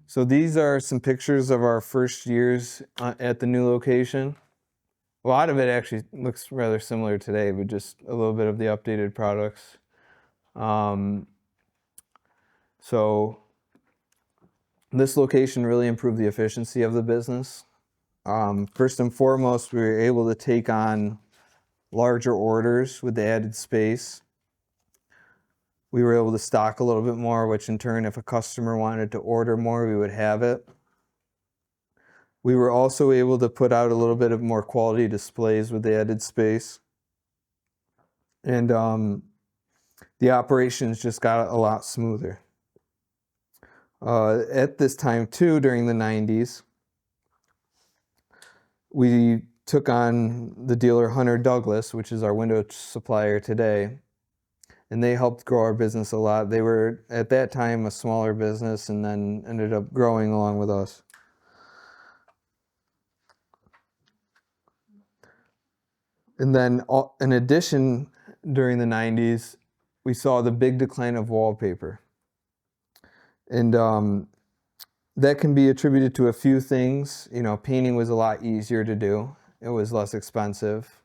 B: So these are some pictures of our first years at the new location. A lot of it actually looks rather similar today, but just a little bit of the updated products. So this location really improved the efficiency of the business. First and foremost, we were able to take on larger orders with the added space. We were able to stock a little bit more, which in turn, if a customer wanted to order more, we would have it. We were also able to put out a little bit of more quality displays with the added space. And the operations just got a lot smoother. At this time too, during the 90s, we took on the dealer Hunter Douglas, which is our window supplier today. And they helped grow our business a lot. They were, at that time, a smaller business and then ended up growing along with us. And then, in addition, during the 90s, we saw the big decline of wallpaper. And that can be attributed to a few things. Painting was a lot easier to do. It was less expensive.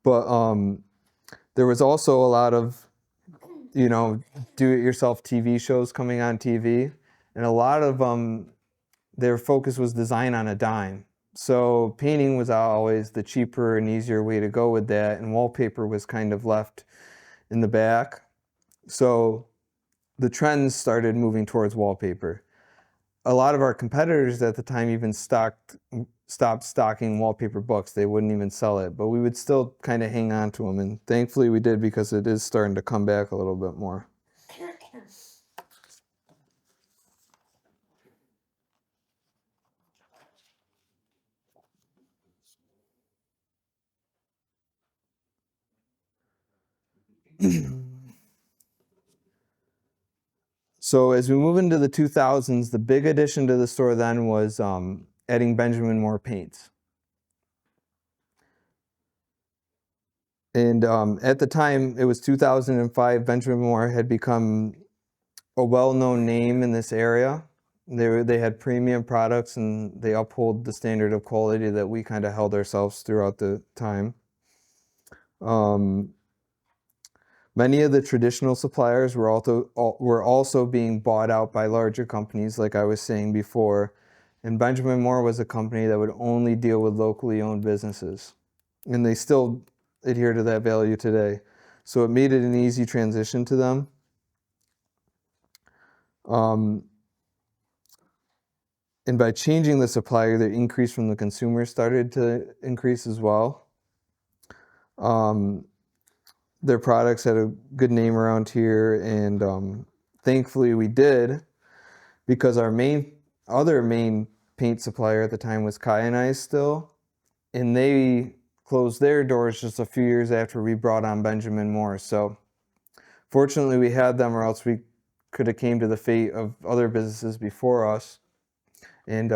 B: But there was also a lot of, do-it-yourself TV shows coming on TV. And a lot of their focus was design on a dime. So painting was always the cheaper and easier way to go with that, and wallpaper was kind of left in the back. So the trends started moving towards wallpaper. A lot of our competitors at the time even stopped stocking wallpaper books. They wouldn't even sell it, but we would still kind of hang on to them, and thankfully we did, because it is starting to come back a little bit more. So as we move into the 2000s, the big addition to the store then was adding Benjamin Moore paints. And at the time, it was 2005, Benjamin Moore had become a well-known name in this area. They had premium products, and they uphold the standard of quality that we kind of held ourselves throughout the time. Many of the traditional suppliers were also being bought out by larger companies, like I was saying before. And Benjamin Moore was a company that would only deal with locally owned businesses. And they still adhere to that value today. So it made it an easy transition to them. And by changing the supplier, the increase from the consumer started to increase as well. Their products had a good name around here, and thankfully we did, because our other main paint supplier at the time was Kyanite still, and they closed their doors just a few years after we brought on Benjamin Moore. So fortunately we had them, or else we could have came to the fate of other businesses before us, and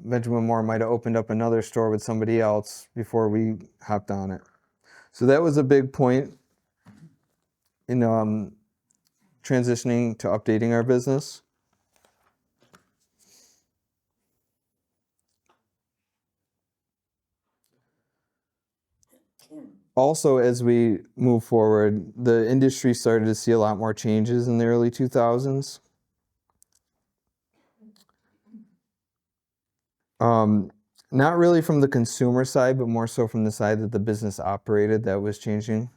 B: Benjamin Moore might have opened up another store with somebody else before we hopped on it. So that was a big point. transitioning to updating our business. Also, as we move forward, the industry started to see a lot more changes in the early 2000s. Not really from the consumer side, but more so from the side that the business operated that was changing.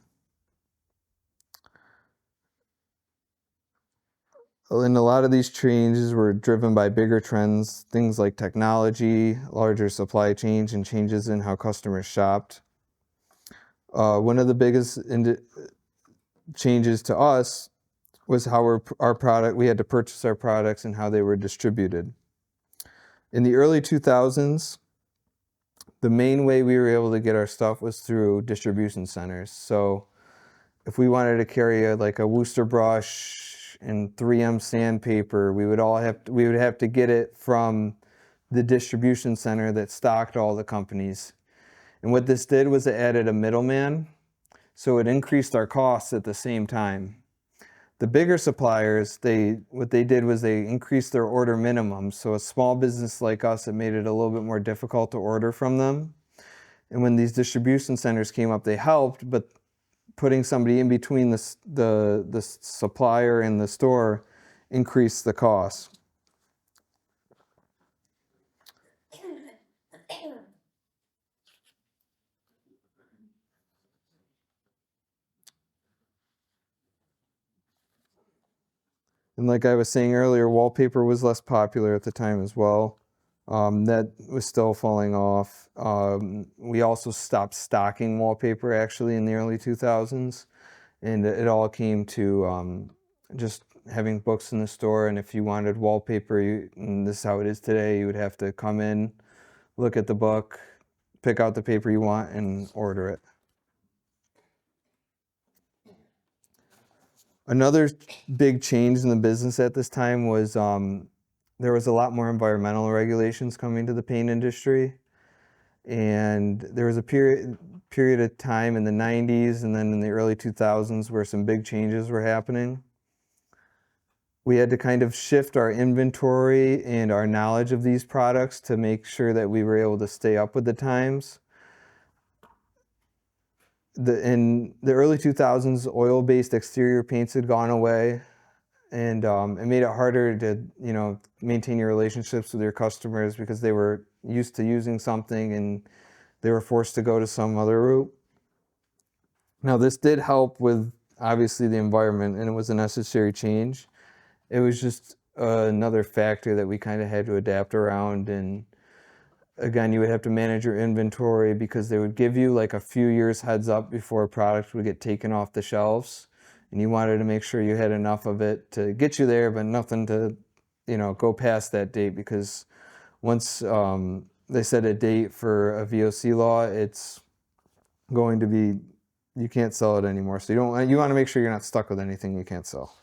B: And a lot of these changes were driven by bigger trends, things like technology, larger supply chains, and changes in how customers shopped. One of the biggest changes to us was how we had to purchase our products and how they were distributed. In the early 2000s, the main way we were able to get our stuff was through distribution centers. So if we wanted to carry a Wooster brush and 3M sandpaper, we would have to get it from the distribution center that stocked all the companies. And what this did was it added a middleman, so it increased our costs at the same time. The bigger suppliers, what they did was they increased their order minimums. So a small business like us, it made it a little bit more difficult to order from them. And when these distribution centers came up, they helped, but putting somebody in between the supplier and the store increased the cost. And like I was saying earlier, wallpaper was less popular at the time as well. That was still falling off. We also stopped stocking wallpaper actually in the early 2000s. And it all came to just having books in the store. And if you wanted wallpaper, and this is how it is today, you would have to come in, look at the book, pick out the paper you want, and order it. Another big change in the business at this time was there was a lot more environmental regulations coming to the paint industry. And there was a period of time in the 90s and then in the early 2000s where some big changes were happening. We had to kind of shift our inventory and our knowledge of these products to make sure that we were able to stay up with the times. In the early 2000s, oil-based exterior paints had gone away, and it made it harder to, maintain your relationships with your customers because they were used to using something and they were forced to go to some other route. Now, this did help with, obviously, the environment, and it was a necessary change. It was just another factor that we kind of had to adapt around. And again, you would have to manage your inventory because they would give you a few years heads up before a product would get taken off the shelves. And you wanted to make sure you had enough of it to get you there, but nothing to, go past that date, because once they set a date for a VOC law, it's going to be, you can't sell it anymore. So you want to make sure you're not stuck with anything you can't sell.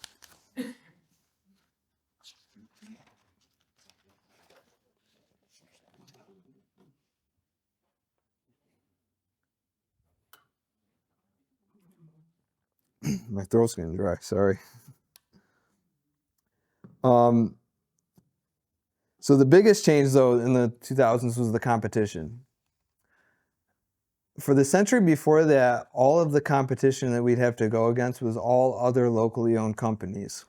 B: My throat's getting dry, sorry. So the biggest change, though, in the 2000s was the competition. For the century before that, all of the competition that we'd have to go against was all other locally owned companies.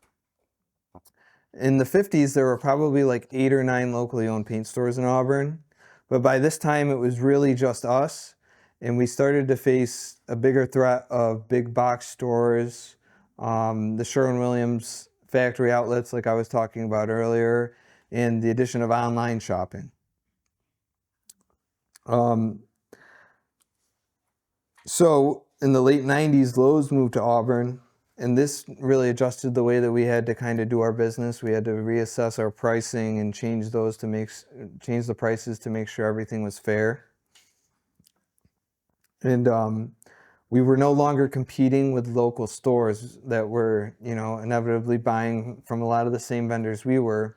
B: In the 50s, there were probably 8 or 9 locally owned paint stores in Auburn. But by this time, it was really just us. And we started to face a bigger threat of big box stores, the Sherwin-Williams factory outlets like I was talking about earlier, and the addition of online shopping. So in the late 90s, Lowe's moved to Auburn, and this really adjusted the way that we had to kind of do our business. We had to reassess our pricing and change the prices to make sure everything was fair. And we were no longer competing with local stores that were, inevitably buying from a lot of the same vendors we were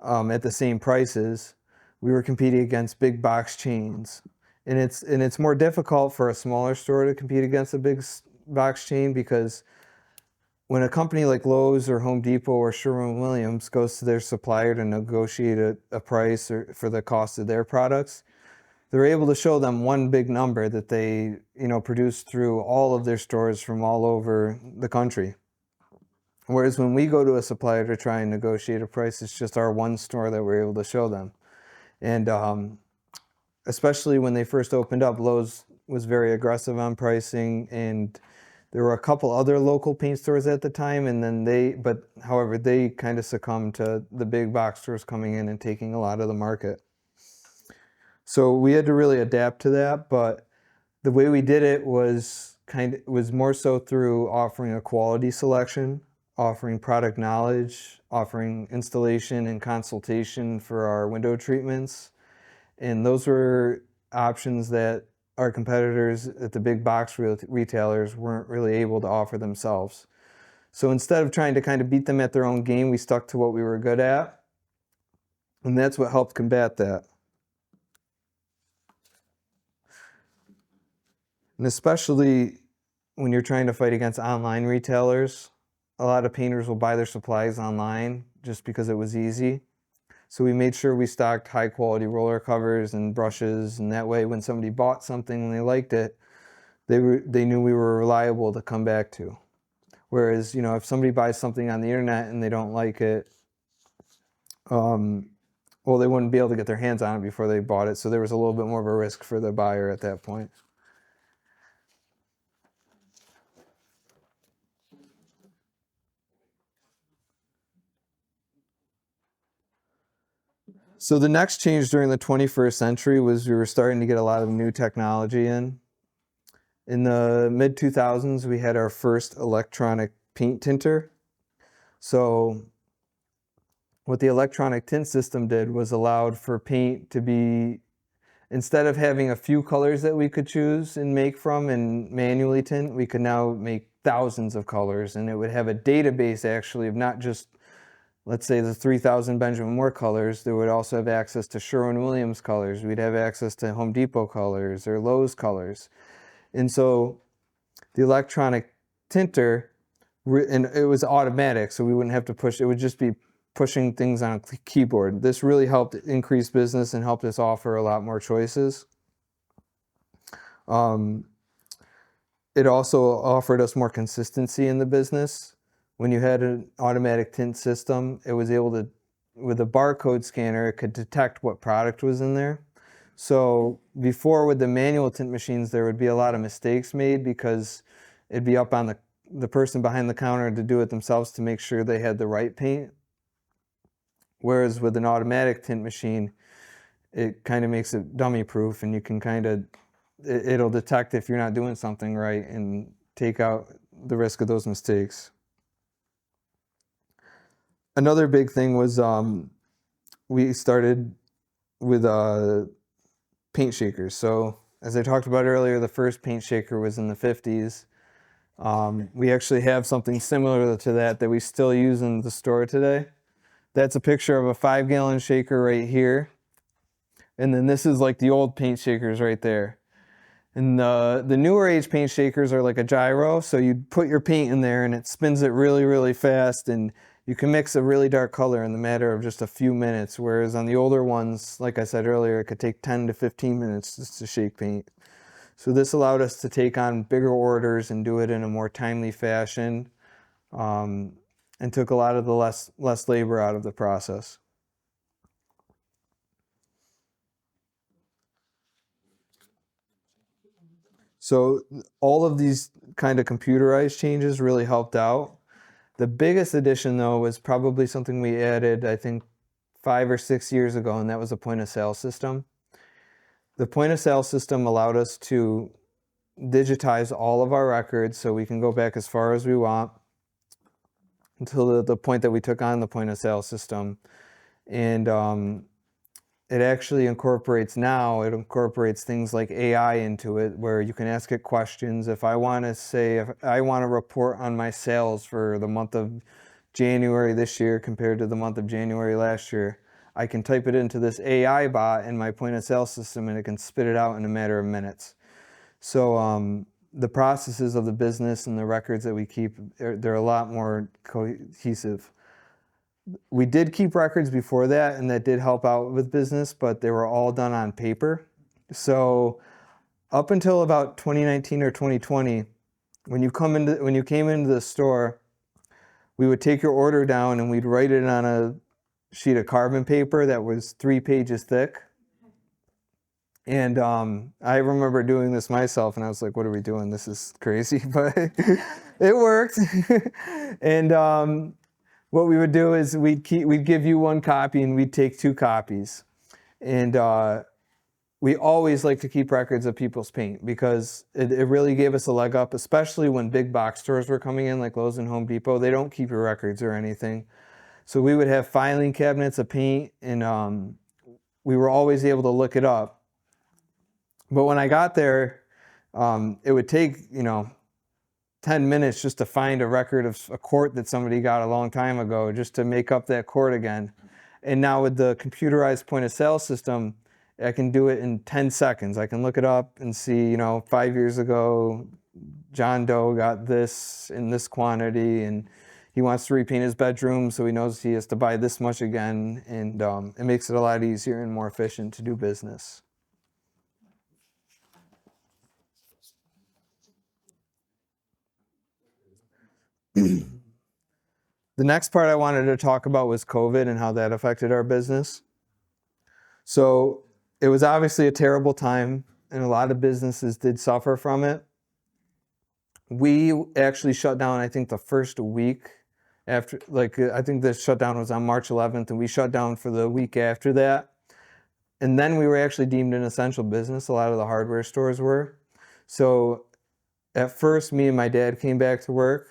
B: at the same prices. We were competing against big box chains. And it's more difficult for a smaller store to compete against a big box chain because when a company like Lowe's or Home Depot or Sherwin-Williams goes to their supplier to negotiate a price or for the cost of their products, they're able to show them one big number that they, produce through all of their stores from all over the country. Whereas when we go to a supplier to try and negotiate a price, it's just our one store that we're able to show them. And especially when they first opened up, Lowe's was very aggressive on pricing, and there were a couple other local paint stores at the time, and then however, they kind of succumbed to the big box stores coming in and taking a lot of the market. So we had to really adapt to that, but the way we did it was more so through offering a quality selection, offering product knowledge, offering installation and consultation for our window treatments. And those were options that our competitors at the big box retailers weren't really able to offer themselves. So instead of trying to kind of beat them at their own game, we stuck to what we were good at. And that's what helped combat that. And especially when you're trying to fight against online retailers, a lot of painters will buy their supplies online just because it was easy. So we made sure we stocked high quality roller covers and brushes, and that way when somebody bought something and they liked it, they knew we were reliable to come back to. Whereas, if somebody buys something on the internet and they don't like it, well, they wouldn't be able to get their hands on it before they bought it. So there was a little bit more of a risk for the buyer at that point. So the next change during the 21st century was we were starting to get a lot of new technology in. In the mid 2000s, we had our first electronic paint tinter. So what the electronic tint system did was allowed for paint to be, instead of having a few colors that we could choose and make from and manually tint, we could now make thousands of colors, and it would have a database actually of not just, let's say, the 3,000 Benjamin Moore colors. There would also have access to Sherwin-Williams colors. We'd have access to Home Depot colors or Lowe's colors. And so the electronic tinter, and it was automatic, so we wouldn't have to push. It would just be pushing things on a keyboard. This really helped increase business and helped us offer a lot more choices. It also offered us more consistency in the business. When you had an automatic tint system, it was able to, with a barcode scanner, it could detect what product was in there. So before, with the manual tint machines, there would be a lot of mistakes made because it'd be up on the person behind the counter to do it themselves to make sure they had the right paint. Whereas with an automatic tint machine, it kind of makes it dummy proof, and you can it'll detect if you're not doing something right and take out the risk of those mistakes. Another big thing was we started with paint shakers. So as I talked about earlier, the first paint shaker was in the 50s. We actually have something similar to that we still use in the store today. That's a picture of a 5-gallon shaker right here. And then this is like the old paint shakers right there. And the newer age paint shakers are like a gyro. So you put your paint in there and it spins it really, really fast. And you can mix a really dark color in the matter of just a few minutes. Whereas on the older ones, like I said earlier, it could take 10 to 15 minutes just to shake paint. So this allowed us to take on bigger orders and do it in a more timely fashion. And took a lot of the less labor out of the process. So all of these kind of computerized changes really helped out. The biggest addition, though, was probably something we added, I think, 5 or 6 years ago, and that was a point of sale system. The point of sale system allowed us to digitize all of our records so we can go back as far as we want until the point that we took on the point of sale system. And it actually incorporates things like AI into it, where you can ask it questions. If I want to report on my sales for the month of January this year compared to the month of January last year, I can type it into this AI bot in my point of sale system and it can spit it out in a matter of minutes. So the processes of the business and the records that we keep, they're a lot more cohesive. We did keep records before that, and that did help out with business, but they were all done on paper. So up until about 2019 or 2020, when you came into the store, we would take your order down and we'd write it on a sheet of carbon paper that was 3 pages thick. And I remember doing this myself, and I was like, what are we doing? This is crazy, but it worked. And what we would do is we'd give you 1 copy and we'd take 2 copies. And we always like to keep records of people's paint because it really gave us a leg up, especially when big box stores were coming in like Lowe's and Home Depot. They don't keep your records or anything. So we would have filing cabinets of paint, and we were always able to look it up. But when I got there, it would take, 10 minutes just to find a record of a quart that somebody got a long time ago, just to make up that quart again. And now with the computerized point of sale system, I can do it in 10 seconds. I can look it up and see, 5 years ago, John Doe got this in this quantity, and he wants to repaint his bedroom, so he knows he has to buy this much again. And it makes it a lot easier and more efficient to do business. The next part I wanted to talk about was COVID and how that affected our business. So it was obviously a terrible time, and a lot of businesses did suffer from it. We actually shut down, I think, the first week after, I think the shutdown was on March 11th, and we shut down for the week after that. And then we were actually deemed an essential business. A lot of the hardware stores were. So at first, me and my dad came back to work.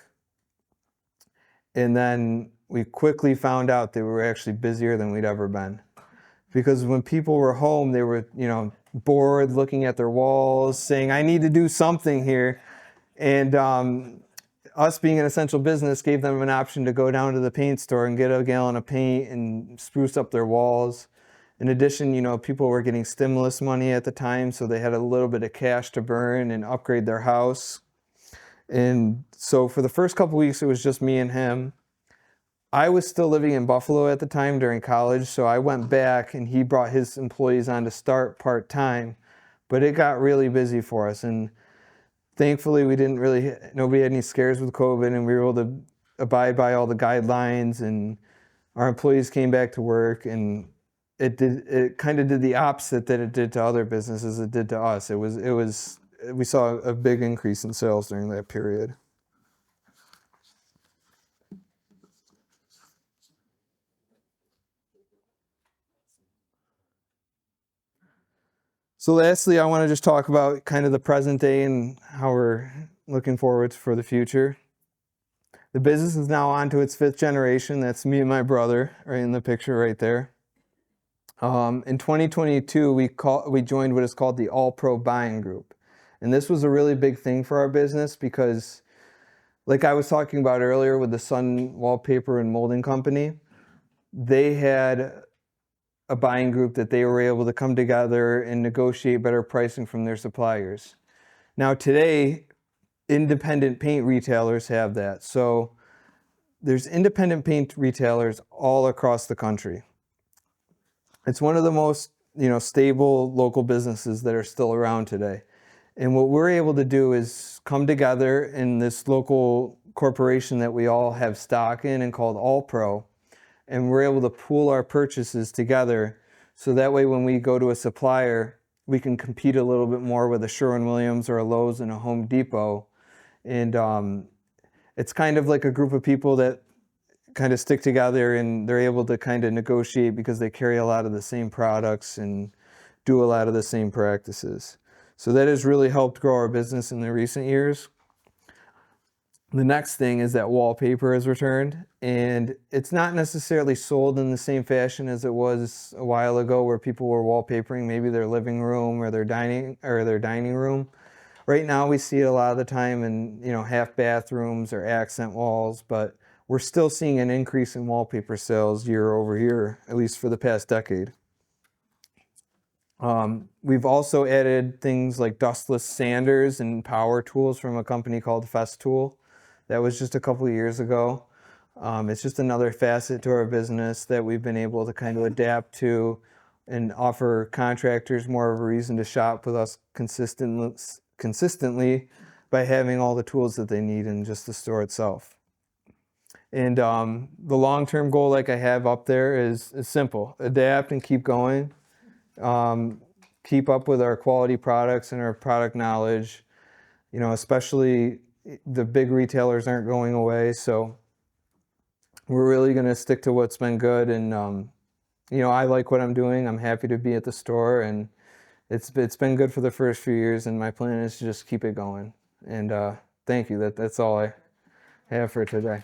B: And then we quickly found out that we were actually busier than we'd ever been. Because when people were home, they were, bored, looking at their walls, saying, I need to do something here. And us being an essential business gave them an option to go down to the paint store and get a gallon of paint and spruce up their walls. In addition, people were getting stimulus money at the time, so they had a little bit of cash to burn and upgrade their house. And so for the first couple weeks, it was just me and him. I was still living in Buffalo at the time during college, so I went back and he brought his employees on to start part-time. But it got really busy for us, and thankfully nobody had any scares with COVID, and we were able to abide by all the guidelines, and our employees came back to work, and it kind of did the opposite that it did to other businesses. It did to us. We saw a big increase in sales during that period. So lastly, I want to just talk about kind of the present day and how we're looking forward for the future. The business is now on to its 5th generation. That's me and my brother right in the picture right there. In 2022, we joined what is called the All Pro Buying Group. And this was a really big thing for our business because, like I was talking about earlier with the Sun Wallpaper and Molding Company, they had a buying group that they were able to come together and negotiate better pricing from their suppliers. Now today, independent paint retailers have that. So there's independent paint retailers all across the country. It's one of the most, stable local businesses that are still around today. And what we're able to do is come together in this local corporation that we all have stock in and called All Pro. And we're able to pool our purchases together. So that way when we go to a supplier, we can compete a little bit more with a Sherwin-Williams or a Lowe's and a Home Depot. And it's kind of like a group of people that kind of stick together, and they're able to kind of negotiate because they carry a lot of the same products and do a lot of the same practices. So that has really helped grow our business in the recent years. The next thing is that wallpaper has returned, and it's not necessarily sold in the same fashion as it was a while ago where people were wallpapering maybe their living room or their dining room. Right now we see it a lot of the time in, half bathrooms or accent walls, but we're still seeing an increase in wallpaper sales year over year, at least for the past decade. We've also added things like dustless sanders and power tools from a company called Festool. That was just a couple of years ago. It's just another facet to our business that we've been able to kind of adapt to and offer contractors more of a reason to shop with us consistently by having all the tools that they need in just the store itself. And the long-term goal, like I have up there, is simple: adapt and keep going. Keep up with our quality products and our product knowledge. You know, especially the big retailers aren't going away, so we're really going to stick to what's been good. And you know, I like what I'm doing. I'm happy to be at the store, and it's been good for the first few years. And my plan is to just keep it going. And thank you. That's all I have for today.